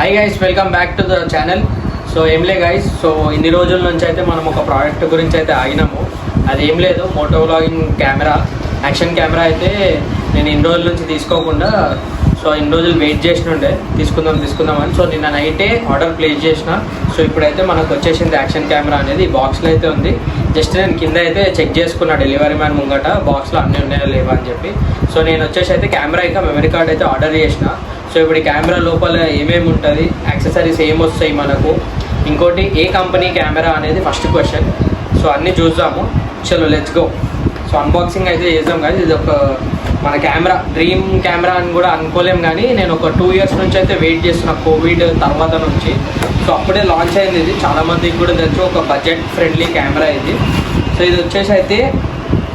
Hi guys, welcome back to the channel. So ఏం లే guys, so ఇన్ని రోజుల నుంచి అయితే మనం ఒక ప్రోడక్ట్ గురించి అయితే ఆగినాము. అది ఏం లేదు, moto vlogging camera, action camera అయితే నేను ఇన్ని రోజుల నుంచి తీసుకోకుండా సో ఇన్ని రోజులు వెయిట్ చేసినుండే తీసుకుందామని. సో నిన్న నైటే ఆర్డర్ ప్లేస్ చేసిన. సో ఇప్పుడైతే మనకు వచ్చేసింది యాక్షన్ కెమెరా అనేది. ఈ బాక్స్లో అయితే ఉంది. జస్ట్ నేను కింద అయితే చెక్ చేసుకున్నా డెలివరీ మ్యాన్ ముంగట బాక్స్లో అన్నీ ఉన్నాయో లేవా అని చెప్పి. సో నేను వచ్చేసి అయితే కెమెరా ఇంకా మెమరీ కార్డ్ అయితే ఆర్డర్ చేసిన. సో ఇప్పుడు ఈ కెమెరా లోపల ఏమేమి ఉంటుంది, యాక్సెసరీస్ ఏమొస్తాయి మనకు, ఇంకోటి ఏ కంపెనీ కెమెరా అనేది ఫస్ట్ క్వశ్చన్. సో అన్నీ చూద్దాము. చలో లెట్స్ గో. సో అన్బాక్సింగ్ అయితే చేద్దాం. కానీ ఇది ఒక మన కెమెరా డ్రీమ్ కెమెరా అని కూడా అనుకోలేం. కానీ నేను ఒక 2 years నుంచి అయితే వెయిట్ చేస్తున్నా, కోవిడ్ తర్వాత నుంచి. సో అప్పుడే లాంచ్ అయింది ఇది. చాలామందికి కూడా తెలుసు, ఒక బడ్జెట్ ఫ్రెండ్లీ కెమెరా ఇది. సో ఇది వచ్చేసి అయితే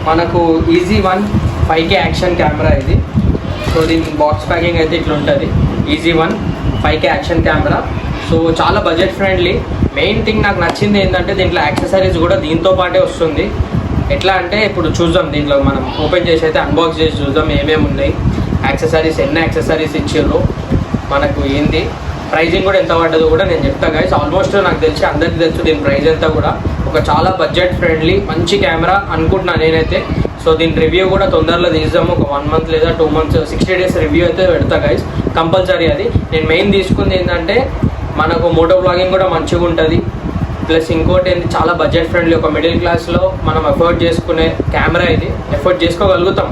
మనకు EZ1 5K యాక్షన్ కెమెరా ఇది. సో దీని బాక్స్ ప్యాకింగ్ అయితే ఇట్లా ఉంటుంది. EZ1 5K action camera. So చాలా బడ్జెట్ ఫ్రెండ్లీ. మెయిన్ థింగ్ నాకు నచ్చింది ఏంటంటే దీంట్లో యాక్సెసరీస్ కూడా దీంతో పాటే వస్తుంది. ఎట్లా అంటే ఇప్పుడు చూద్దాం, దీంట్లో మనం ఓపెన్ చేసి అయితే అన్బాక్స్ చేసి చూద్దాం ఏమేమి ఉన్నాయి, యాక్సెసరీస్ ఎన్ని యాక్సెసరీస్ ఇచ్చారు, మనకు ఏంది, ప్రైజింగ్ కూడా ఎంత పడ్డదో కూడా నేను చెప్తా గైస్. ఆల్మోస్ట్ నాకు తెలిసి అందరికీ తెలుసు దీని ప్రైస్ ఎంత కూడా. ఒక చాలా బడ్జెట్ ఫ్రెండ్లీ మంచి కెమెరా అనుకుంటున్నాను నేనైతే. సో దీని రివ్యూ కూడా తొందరలో తీద్దాము. ఒక 1 month లేదా 2 months 60 days రివ్యూ అయితే పెడతా గైస్ కంపల్సరీ. అది నేను మెయిన్ తీసుకుంది ఏంటంటే మనకు మోటో వ్లాగింగ్ కూడా మంచిగా ఉంటుంది. ప్లస్ ఇంకోటి ఏంటి, చాలా బడ్జెట్ ఫ్రెండ్లీ. ఒక మిడిల్ క్లాస్లో మనం ఎఫోర్డ్ చేసుకునే కెమెరా ఇది. ఎఫోర్డ్ చేసుకోగలుగుతాం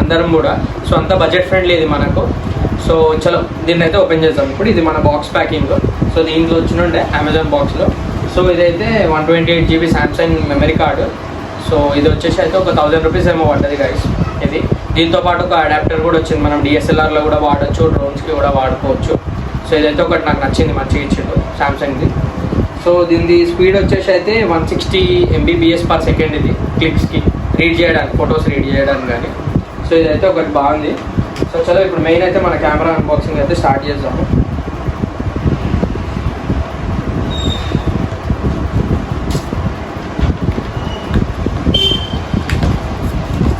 అందరం కూడా. సో అంత బడ్జెట్ ఫ్రెండ్లీ ఇది మనకు. సో చలో దీన్ని అయితే ఓపెన్ చేద్దాం ఇప్పుడు. ఇది మన బాక్స్ ప్యాకింగ్. సో దీంట్లో వచ్చినుండే అమెజాన్ బాక్స్లో. సో ఇదైతే 128 GB Samsung memory card. So ఇది వచ్చేసి అయితే ఒక 1000 rupees ఏమో పడ్డది గైస్ ఇది. దీంతో పాటు ఒక అడాప్టర్ కూడా వచ్చింది. మనం DSLRలో కూడా వాడచ్చు, డ్రోన్స్కి కూడా వాడుకోవచ్చు. సో ఇదైతే ఒకటి నాకు నచ్చింది, మంచిగా ఇచ్చిండు సామ్సంగ్ది. సో దీని స్పీడ్ వచ్చేసి అయితే 160 Mbps/s ఇది క్లిక్స్కి రీడ్ చేయడానికి, ఫొటోస్ రీడ్ చేయడానికి కానీ. సో ఇదైతే ఒకటి బాగుంది. సో చలో ఇప్పుడు మెయిన్ అయితే మన కెమెరా అన్బాక్సింగ్ అయితే స్టార్ట్ చేద్దాము.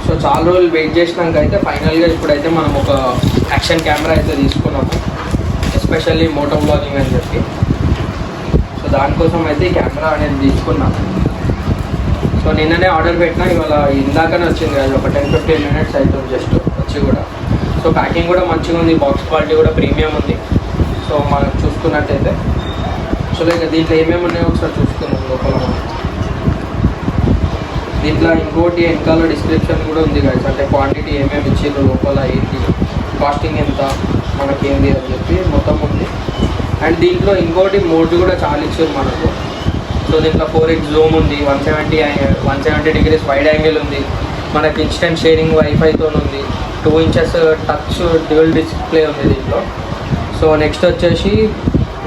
సో చాలా రోజులు వెయిట్ చేసినాక అయితే ఫైనల్గా ఇప్పుడైతే మనం ఒక యాక్షన్ కెమెరా అయితే తీసుకున్నాము, ఎస్పెషల్లీ మోటో వ్లాగింగ్ అని చెప్పి. సో దానికోసం అయితే ఈ కెమెరా అనేది తీసుకున్నాం. సో నిన్ననే ఆర్డర్ పెట్టినా, ఇవాళ ఇందాకనే వచ్చింది కదా, ఒక 10-15 minutes అవుతుంది జస్ట్ వచ్చి కూడా. సో ప్యాకింగ్ కూడా మంచిగా ఉంది, బాక్స్ క్వాలిటీ కూడా ప్రీమియం ఉంది. సో మనం చూసుకున్నట్టయితే సో ఇక దీంట్లో ఏమేమి ఉన్నాయో ఒకసారి చూసుకున్నాం లోపల మనం. దీంట్లో ఇంకోటి వెనకాల డిస్క్రిప్షన్ కూడా ఉంది గైస్, అంటే క్వాంటిటీ ఏమేమి ఇచ్చిండ్రు లోపల, ఏంటి కాస్టింగ్ ఎంత, మనకేంది అని చెప్పి మొత్తం ఉంది. అండ్ దీంట్లో ఇంకోటి మోడ్ కూడా చాలా ఇచ్చారు మనకు. సో దీంట్లో 4x జూమ్ ఉంది, 170 degrees వైడ్ యాంగిల్ ఉంది, మనకి ఇన్స్టెంట్ షేరింగ్ వైఫైతో ఉంది, 2 inches టచ్ డ్యూయల్ డిస్ప్లే ఉంది దీంట్లో. సో నెక్స్ట్ వచ్చేసి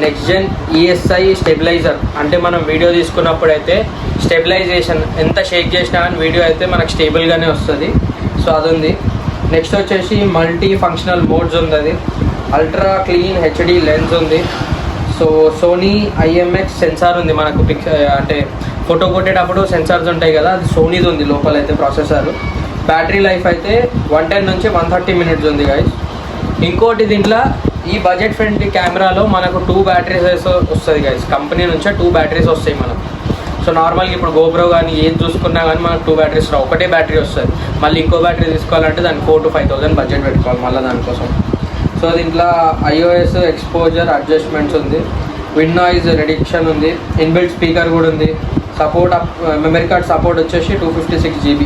నెక్స్ట్ జెన్ ESI స్టెబిలైజర్, అంటే మనం వీడియో తీసుకున్నప్పుడు అయితే స్టెబిలైజేషన్ ఎంత షేక్ చేసినా కానీ వీడియో అయితే మనకు స్టేబుల్గానే వస్తుంది. సో అది ఉంది. నెక్స్ట్ వచ్చేసి మల్టీ ఫంక్షనల్ మోడ్స్ ఉంది, అది అల్ట్రా క్లీన్ HD లెన్స్ ఉంది. సో సోనీ IMX సెన్సార్ ఉంది మనకు, అంటే ఫోటో కొట్టేటప్పుడు సెన్సార్స్ ఉంటాయి కదా, అది సోనీది ఉంది లోపల అయితే ప్రాసెసర్. బ్యాటరీ లైఫ్ అయితే 110 నుంచి 130 minutes ఉంది గైస్. ఇంకోటి దీంట్లో ఈ బడ్జెట్ ఫ్రెండ్లీ కెమెరాలో మనకు 2 batteries వస్తుంది గైస్, కంపెనీ నుంచే 2 batteries వస్తాయి మనకు. సో నార్మల్గా ఇప్పుడు GoPro కానీ ఏది చూసుకున్నా కానీ మనకు 2 batteries రావు, ఒకటే బ్యాటరీ వస్తుంది. మళ్ళీ ఇంకో బ్యాటరీ తీసుకోవాలంటే దానికి 4,000 to 5,000 బడ్జెట్ పెట్టుకోవాలి మళ్ళీ దానికోసం. సో దీంట్లో iOS ఎక్స్పోజర్ అడ్జస్ట్మెంట్స్ ఉంది, విండ్ నాయిస్ రిడక్షన్ ఉంది, ఇన్బిల్ట్ స్పీకర్ కూడా ఉంది, సపోర్ట్ మెమరీ కార్డ్ సపోర్ట్ వచ్చేసి 256 GB.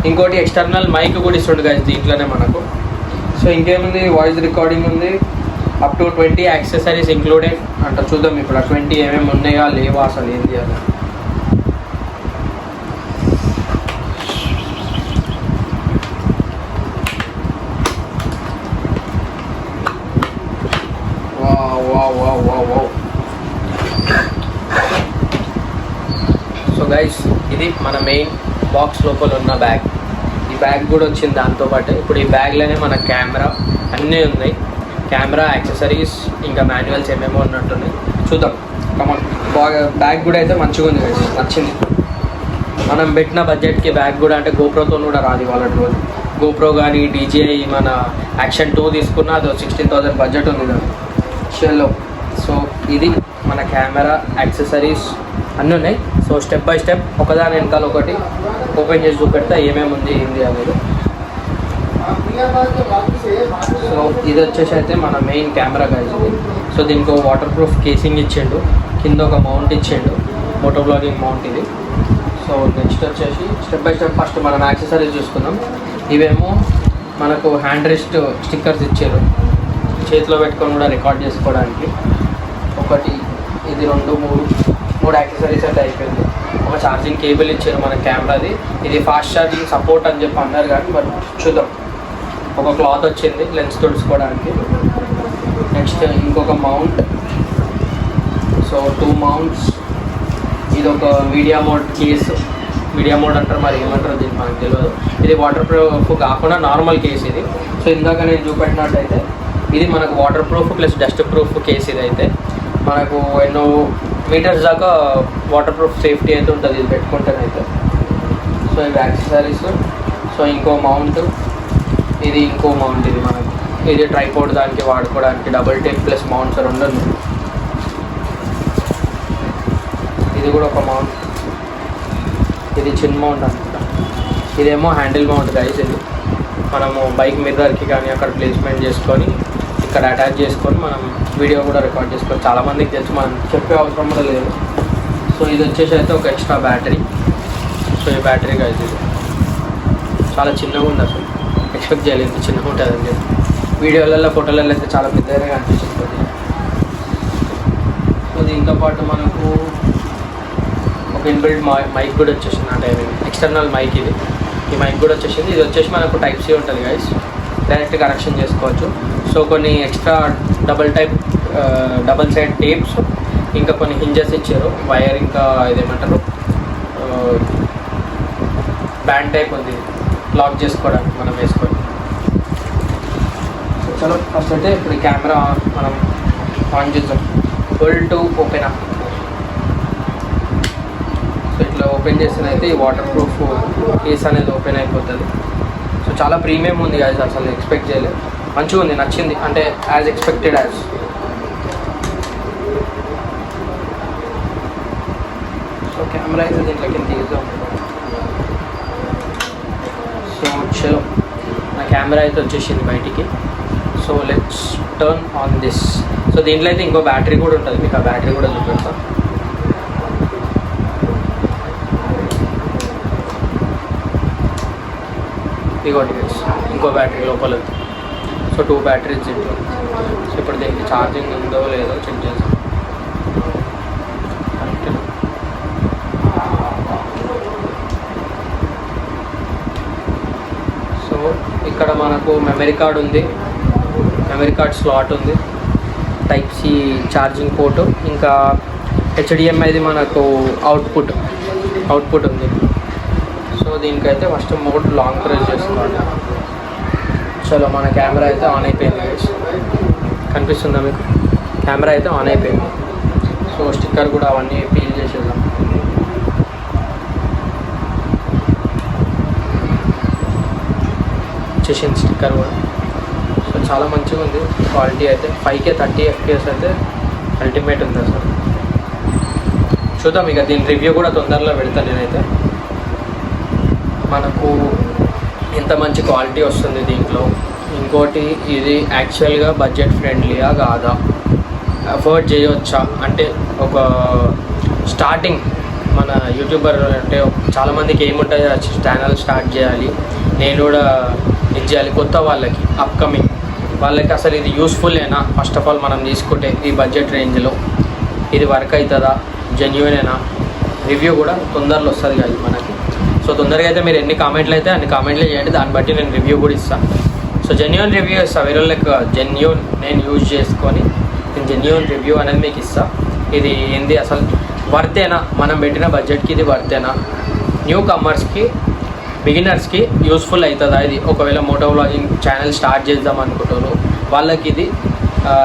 ఇంకోటి ఎక్స్టర్నల్ మైక్ కూడా ఇస్తుంది గైస్ దీంట్లోనే మనకు. సో ఇంకేముంది, వాయిస్ రికార్డింగ్ ఉంది, అప్ టు 20 యాక్సెసరీస్ ఇంక్లూడెడ్ అంట. చూద్దాం ఇప్పుడు ఆ 20 ఏమేమి ఉన్నాయా లేవా అసలు ఏంది అని. సో గైస్ ఇది మన మెయిన్ బాక్స్ లోపల ఉన్న బ్యాగ్. ఈ బ్యాగ్ కూడా వచ్చింది దాంతోపాటు. ఇప్పుడు ఈ బ్యాగ్లోనే మన కెమెరా అన్నీ ఉన్నాయి, కెమెరా యాక్సెసరీస్ ఇంకా మాన్యువల్స్ ఏమేమో ఉన్నట్టున్నాయి. చూద్దాం కమాన్. బాగా బ్యాగ్ కూడా అయితే మంచిగా ఉంది గైస్, నచ్చింది. మనం పెట్టిన బడ్జెట్కి బ్యాగ్ కూడా, అంటే GoProతో కూడా రాదు వాళ్ళ రోజు. GoPro కానీ DJI మన యాక్షన్ 2 తీసుకున్నా అది 16,000 బడ్జెట్ ఉంది దాన్ని. చలో సో ఇది మన కెమెరా యాక్సెసరీస్ అన్నీ ఉన్నాయి. సో స్టెప్ బై స్టెప్ ఒకదాని వెనకాల ఒకటి ఓపెన్ చేసి చూపెడతా ఏమేమి ఉంది ఏంది అనేది. సో ఇది వచ్చేసి అయితే మన మెయిన్ కెమెరా గైస్ ఇది. సో దీనికి ఒక వాటర్ ప్రూఫ్ కేసింగ్ ఇచ్చిండు, కింద ఒక మౌంట్ ఇచ్చిండు, మోటో బ్లాగింగ్ మౌంట్ ఇది. సో నెక్స్ట్ వచ్చేసి స్టెప్ బై స్టెప్ ఫస్ట్ మనం యాక్సెసరీస్ చూసుకుందాం. ఇవేమో మనకు హ్యాండ్ రెస్ట్ స్టిక్కర్స్ ఇచ్చారు, చేతిలో పెట్టుకొని కూడా రికార్డ్ చేసుకోవడానికి. ఒకటి ఇది 2 3 యాక్సెసరీస్ అయితే అయిపోయింది. ఒక ఛార్జింగ్ కేబుల్ ఇచ్చారు మన కెమెరాది. ఇది ఫాస్ట్ ఛార్జింగ్ సపోర్ట్ అని చెప్పి అన్నారు కానీ మరి చూద్దాం. ఒక క్లాత్ వచ్చింది లెన్స్ తుడుచుకోవడానికి. నెక్స్ట్ ఇంకొక మౌంట్, సో 2 మౌంట్స్. ఇది ఒక media mode case, media mode అంటారు మరి ఏమంటారు దీన్ని మనకు తెలియదు. ఇది వాటర్ ప్రూఫ్ కాకుండా నార్మల్ కేసు ఇది. సో ఇందాక నేను చూపెట్టినట్టయితే ఇది మనకు water proof plus dust proof case. ఇది అయితే మనకు ఎన్నో మీటర్స్ దాకా వాటర్ ప్రూఫ్ సేఫ్టీ అయితే ఉంటుంది ఇది పెట్టుకుంటేనైతే. సో ఇవి యాక్సెసరీస్. సో ఇంకో మౌంట్, ఇది ఇంకో మౌంట్. ఇది మనకు ఇది ట్రైపోర్డ్ దానికి వాడుకోవడానికి డబుల్ టేప్ ప్లస్ మౌంట్స్ 2 ఉన్నాయి. ఇది కూడా ఒక మౌంట్, ఇది చిన్న మౌంట్ అనుకుంటా. ఇదేమో హ్యాండిల్ మౌంట్ గైస్. ఇది మనము బైక్ మిర్రర్కి కానీ అక్కడ ప్లేస్మెంట్ చేసుకొని ఇక్కడ అటాచ్ చేసుకొని మనం వీడియో కూడా రికార్డ్ చేసుకోవాలి. చాలామందికి తెలుసు, మనం చెప్పే అవసరం కూడా లేదు. సో ఇది వచ్చేసి అయితే ఒక ఎక్స్ట్రా బ్యాటరీ. సో ఈ బ్యాటరీ గైస్ ఇది చాలా చిన్నగా ఉంది, అసలు ఎక్స్పెక్ట్ చేయలేదు చిన్నగా ఉంటుంది అని చెప్పి. వీడియోలలో ఫోటోలలో అయితే చాలా పెద్దగా అనిపిస్తుంది. సో దీంతో పాటు మనకు ఒక ఇన్బిల్డ్ మైక్ కూడా వచ్చేసింది, అంటే ఎక్స్టర్నల్ మైక్ ఇది. ఈ మైక్ కూడా వచ్చేసింది. ఇది వచ్చేసి మనకు టైప్ సి ఉంటుంది గైస్, డైరెక్ట్ కనెక్షన్ చేసుకోవచ్చు. సో కొన్ని ఎక్స్ట్రా డబల్ సైడ్ టేప్స్, ఇంకా కొన్ని హింజెస్ ఇచ్చారు, వైర్, ఇంకా ఇదేమంటారు బ్యాండ్ టైప్ ఉంది లాక్ చేసుకోవడానికి మనం వేసుకొని. సో చలో ఫస్ట్ అయితే ఇప్పుడు ఈ కెమెరా మనం ఆన్ చేద్దాం. Full to open up. So ఇట్లా ఓపెన్ చేసినైతే ఈ వాటర్ ప్రూఫ్ కేస్ అనేది ఓపెన్ అయిపోతుంది. సో చాలా ప్రీమియం ఉంది గాయస్, అసలు ఎక్స్పెక్ట్ చేయలేదు. మంచిగా ఉంది, నచ్చింది, అంటే as expected as. So camera అయితే దీంట్లోకి తీద్దాం. సో చలో నా కెమెరా అయితే వచ్చేసింది బయటికి. So let's turn on this. So దీంట్లో అయితే ఇంకో బ్యాటరీ కూడా ఉంటుంది, మీకు ఆ బ్యాటరీ కూడా చూపిస్తాను. ఇదిగోండి గైస్, ఇంకో బ్యాటరీ లోపల. సో 2 బ్యాటరీస్ దీంట్లో. సో ఇప్పుడు దీనికి ఛార్జింగ్ ఉందో లేదో చెక్ చేద్దాం. సో ఇక్కడ మనకు మెమరీ కార్డ్ ఉంది, మెమరీ కార్డ్ స్లాట్ ఉంది, టైప్ సి ఛార్జింగ్ పోర్టు, ఇంకా హెచ్డిఎంఐది మనకు అవుట్పుట్ ఉంది. సో దీనికైతే ఫస్ట్ మోడ్ లాంగ్ ప్రెస్ చేసుకోండి. చలో మన కెమెరా అయితే ఆన్ అయిపోయింది గైస్, కనిపిస్తుందా మీకు? కెమెరా అయితే ఆన్ అయిపోయింది. సో స్టిక్కర్ కూడా అవన్నీ పీల్ చేసేద్దాం. వచ్చేసింది స్టిక్కర్ కూడా. సో చాలా మంచిగా ఉంది క్వాలిటీ అయితే. 5K 30 FPS అయితే అల్టిమేట్ ఉంది అసలు. చూద్దాం, ఇక దీని రివ్యూ కూడా తొందరలో పెడతాను నేనైతే. మనకు ఎంత మంచి క్వాలిటీ వస్తుంది దీంట్లో. ఇంకోటి, ఇది యాక్చువల్గా బడ్జెట్ ఫ్రెండ్లీయా కాదా, అఫోర్డ్ చేయవచ్చా అంటే, ఒక స్టార్టింగ్ మన యూట్యూబర్ అంటే చాలామందికి ఏముంటుంది, ఛానల్ స్టార్ట్ చేయాలి, నేను కూడా ఇది చేయాలి, కొత్త వాళ్ళకి అప్కమింగ్ వాళ్ళకి అసలు ఇది యూస్ఫుల్లేనా, ఫస్ట్ ఆఫ్ ఆల్ మనం తీసుకుంటే ఈ బడ్జెట్ రేంజ్లో ఇది వర్క్ అవుతుందా, జెన్యూనేనా, రివ్యూ కూడా తొందరలో వస్తుంది కాదు మనకి. సో తొందరగా అయితే మీరు ఎన్ని కామెంట్లు అయితే అన్ని కామెంట్లు చేయండి, దాన్ని బట్టి నేను రివ్యూ కూడా ఇస్తాను. సో జెన్యూన్ రివ్యూ ఇస్తాను, వేరే వాళ్ళకి జెన్యూన్ నేను యూజ్ చేసుకొని నేను జెన్యూన్ రివ్యూ అనేది మీకు ఇస్తాను. ఇది ఏంది అసలు వర్తేనా, మనం పెట్టిన బడ్జెట్కి ఇది వర్తేనా, న్యూ కమర్స్కి బిగినర్స్కి యూస్ఫుల్ అవుతుందా ఇది, ఒకవేళ మోటో వ్లాగింగ్ ఛానల్ స్టార్ట్ చేద్దాం అనుకుంటారు వాళ్ళకి ఇది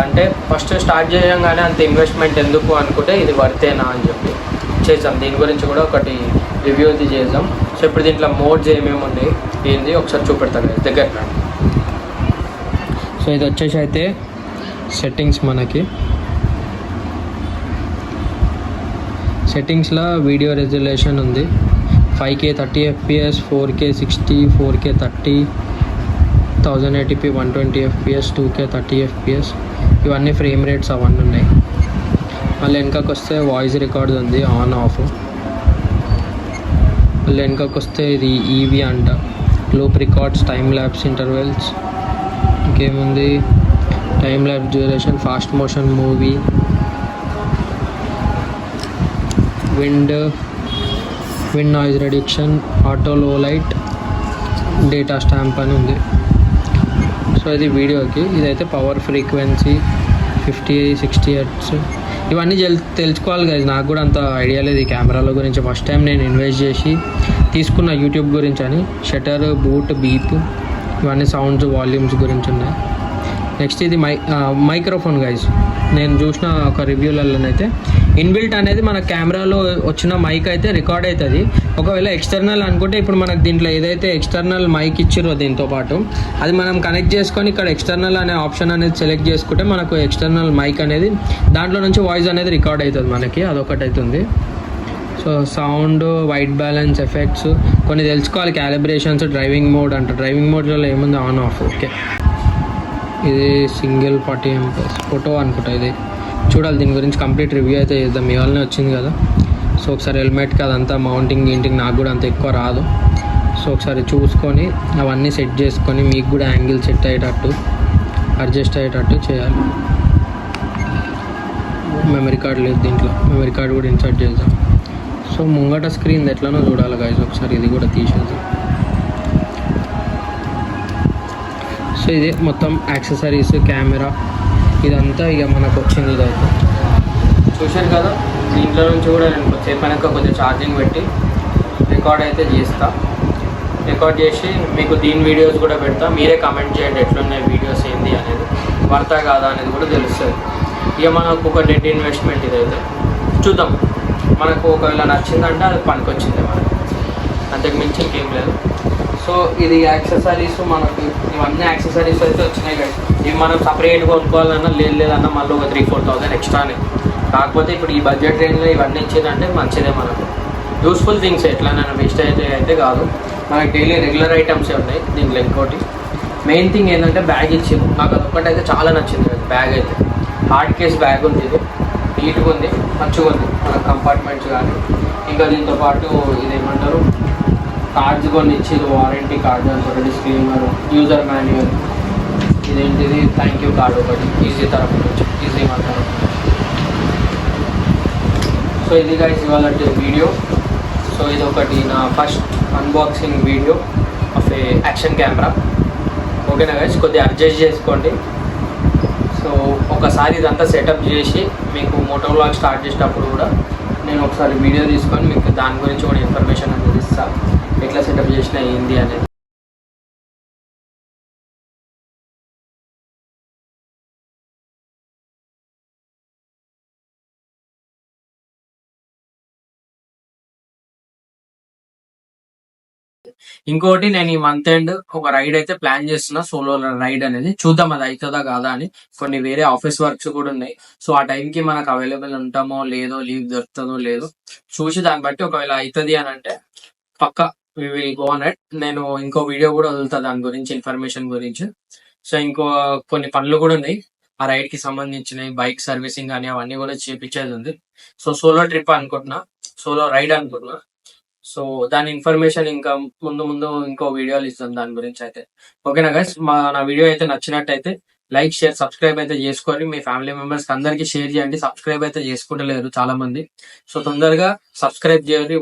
అంటే ఫస్ట్ స్టార్ట్ చేయగానే అంత ఇన్వెస్ట్మెంట్ ఎందుకు అనుకుంటే ఇది వర్తేనా అని చెప్పి చేద్దాం. దీని గురించి కూడా ఒకటి రివ్యూ అది చేద్దాం. సో ఇప్పుడు దీంట్లో మోడ్స్ ఏమేమి ఉన్నాయి ఏంది ఒకసారి చూపెడతాను దగ్గర. సో ఇది వచ్చేసి అయితే సెట్టింగ్స్ మనకి. సెట్టింగ్స్లో వీడియో రెజల్యూషన్ ఉంది 5K 30 FPS, 4K 60, 4K 30, 1080p 120 FPS, 2K 30 FPS, ఇవన్నీ ఫ్రేమ్ రేట్స్ అవన్నీ ఉన్నాయి. మళ్ళీ వెనకకి వస్తే వాయిస్ రికార్డ్ ఉంది ఆన్ ఆఫ్. మళ్ళీ వెనకకి వస్తే ఇది ఈవీ అంట, loop records, time lapse, intervals, ఇంకేముంది time lapse duration, fast motion movie, wind noise reduction, auto low light, data stamp అని ఉంది. సో ఇది వీడియోకి. ఇదైతే పవర్ ఫ్రీక్వెన్సీ 50-60 Hz. ఇవన్నీ తెలుసుకోవాలి కదా, నాకు కూడా అంత ఐడియా లేదు ఈ కెమెరాల గురించి. ఫస్ట్ టైం నేను ఇన్వెస్ట్ చేసి తీసుకున్న యూట్యూబ్ గురించి అని. షటర్, బూట్, బీప్, ఇవన్నీ సౌండ్స్, వాల్యూమ్స్ గురించి ఉన్నాయి. నెక్స్ట్ ఇది మైక్రోఫోన్ గైస్. నేను చూసిన ఒక రివ్యూలలోనైతే ఇన్బిల్ట్ అనేది మన కెమెరాలో వచ్చిన మైక్ అయితే రికార్డ్ అవుతుంది. ఒకవేళ ఎక్స్టర్నల్ అనుకుంటే ఇప్పుడు మనకు దీంట్లో ఏదైతే ఎక్స్టర్నల్ మైక్ ఇచ్చిరో దీంతో పాటు అది మనం కనెక్ట్ చేసుకొని ఇక్కడ ఎక్స్టర్నల్ అనే ఆప్షన్ అనేది సెలెక్ట్ చేసుకుంటే మనకు ఎక్స్టర్నల్ మైక్ అనేది దాంట్లో నుంచి వాయిస్ అనేది రికార్డ్ అవుతుంది మనకి. అదొకటి అవుతుంది. So sound, white balance, effects కొన్ని తెలుసుకోవాలి. క్యాలిబ్రేషన్స్, డ్రైవింగ్ మోడ్ అంట. డ్రైవింగ్ మోడ్లో ఏముంది ఆన్ ఆఫ్. ఓకే, ఇది సింగిల్ 40 MP ఫోటో అనుకుంటా. ఇది చూడాలి, దీని గురించి కంప్లీట్ రివ్యూ అయితే చేద్దాం. మీ వాళ్ళనే వచ్చింది కదా, సో ఒకసారి హెల్మెట్కి అదంతా మౌంటింగ్ గింటింగ్ నాకు కూడా అంత ఎక్కువ రాదు. సో ఒకసారి చూసుకొని అవన్నీ సెట్ చేసుకొని మీకు కూడా యాంగిల్ సెట్ అయ్యేటట్టు, అడ్జస్ట్ అయ్యేటట్టు చేయాలి. మెమరీ కార్డ్ లేదు దీంట్లో, మెమరీ కార్డ్ కూడా ఇన్సర్ట్ చేద్దాం. సో ముంగట స్క్రీన్ ఎట్లనో చూడాలి గైస్. ఒకసారి ఇది కూడా తీసేద్దాం. సో ఇదే మొత్తం యాక్సెసరీస్, కెమెరా, ఇదంతా ఇక మనకు వచ్చింది. ఇదైతే చూశారు కదా. దీంట్లో నుంచి కూడా నేను చెప్పాక కొంచెం ఛార్జింగ్ పెట్టి రికార్డ్ అయితే చేస్తా. రికార్డ్ చేసి మీకు దీని వీడియోస్ కూడా పెడతా. మీరే కామెంట్ చేయండి ఎట్లున్నాయి వీడియోస్, ఏంది అనేది, వర్తా కాదా అనేది కూడా తెలుస్తుంది. ఇక మనకు ఒక డెడ్ ఇన్వెస్ట్మెంట్ ఇదైతే. చూద్దాం, మనకు ఒకవేళ నచ్చిందంటే అది పనికొచ్చింది మనకు, అంతకు మించి ఇంకేం లేదు. సో ఇది యాక్సెసరీస్, మనకు ఇవన్నీ యాక్సెసరీస్ అయితే వచ్చినాయి కదా. ఇవి మనం సపరేట్గా కొనుక్కోవాలన్నా లేదన్నా మళ్ళీ ఒక 3-4,000 ఎక్స్ట్రానే. కాకపోతే ఇప్పుడు ఈ బడ్జెట్ రేంజ్లో ఇవన్నీ ఇచ్చిందంటే మంచిదే మనకు. యూస్ఫుల్ థింగ్స్, ఎట్లైనా వేస్ట్ అయితే కాదు. మనకి డైలీ రెగ్యులర్ ఐటమ్సే ఉన్నాయి దీంట్లో. ఇంకోటి మెయిన్ థింగ్ ఏంటంటే బ్యాగ్ ఇచ్చింది. నాకు అదొక్కటి అయితే చాలా నచ్చింది కదా బ్యాగ్ అయితే. హార్డ్ కేస్ బ్యాగ్ ఉంది, ఇది నీట్గా ఉంది, మంచిగా ఉంది. మన కంపార్ట్మెంట్స్ కానీ ఇంకా దీంతో పాటు ఇదేమంటారు కార్డ్స్ కొన్ని ఇచ్చేది, వారంటీ కార్డు అనుకోండి, డిస్క్లైమర్, యూజర్ మాన్యువల్, ఇదేంటిది థ్యాంక్ యూ కార్డు ఒకటి ఈజీ తరఫు నుంచి, ఈజీ మన తరఫు. సో ఇది గైస్ ఇవాళ వీడియో. సో ఇది ఒకటి నా first unboxing video of A action camera. ఓకేనా గైస్, కొద్దిగా అడ్జస్ట్ చేసుకోండి. సో ఒకసారి ఇదంతా సెటప్ చేసి మీకు మోటో వ్లాగ్ స్టార్ట్ చేసేటప్పుడు కూడా నేను ఒకసారి వీడియో తీసుకొని మీకు దాని గురించి కూడా ఇన్ఫర్మేషన్ అనేది ఇస్తాను, ఎట్లా సెటప్ చేసినా ఏంది అనేది. ఇంకోటి, నేను ఈ మంత్ ఎండ్ ఒక రైడ్ అయితే ప్లాన్ చేస్తున్నా, సోలో రైడ్ అనేది. చూద్దాం అది అవుతుందా కాదా అని. కొన్ని వేరే ఆఫీస్ వర్క్స్ కూడా ఉన్నాయి. సో ఆ టైంకి మనకు అవైలబుల్ ఉంటామో లేదో, లీవ్ దొరుకుతుందో లేదో చూసి దాన్ని బట్టి ఒకవేళ అవుతుంది అని అంటే పక్కా we will go on it. నేను ఇంకో వీడియో కూడా వదులుతా దాని గురించి, ఇన్ఫర్మేషన్ గురించి. సో ఇంకో కొన్ని పనులు కూడా ఉన్నాయి ఆ రైడ్ కి సంబంధించినవి, బైక్ సర్వీసింగ్ కానీ అవన్నీ కూడా చేపించేది ఉంది. సో సోలో ట్రిప్ అనుకుంటున్నా, సోలో రైడ్ అనుకుంటున్నా. సో దాని ఇన్ఫర్మేషన్ ఇంకా ముందు ఇంకో వీడియోలు ఇస్తాం దాని గురించి అయితే. ఓకేనా గైస్, నా వీడియో అయితే నచ్చినట్టయితే లైక్, షేర్, సబ్స్క్రైబ్ అయితే చేసుకొని మీ ఫ్యామిలీ మెంబర్స్ అందరికీ షేర్ చేయండి. సబ్స్క్రైబ్ అయితే చేసుకుంటలేరు చాలా మంది. సో తొందరగా సబ్స్క్రైబ్ చేయండి.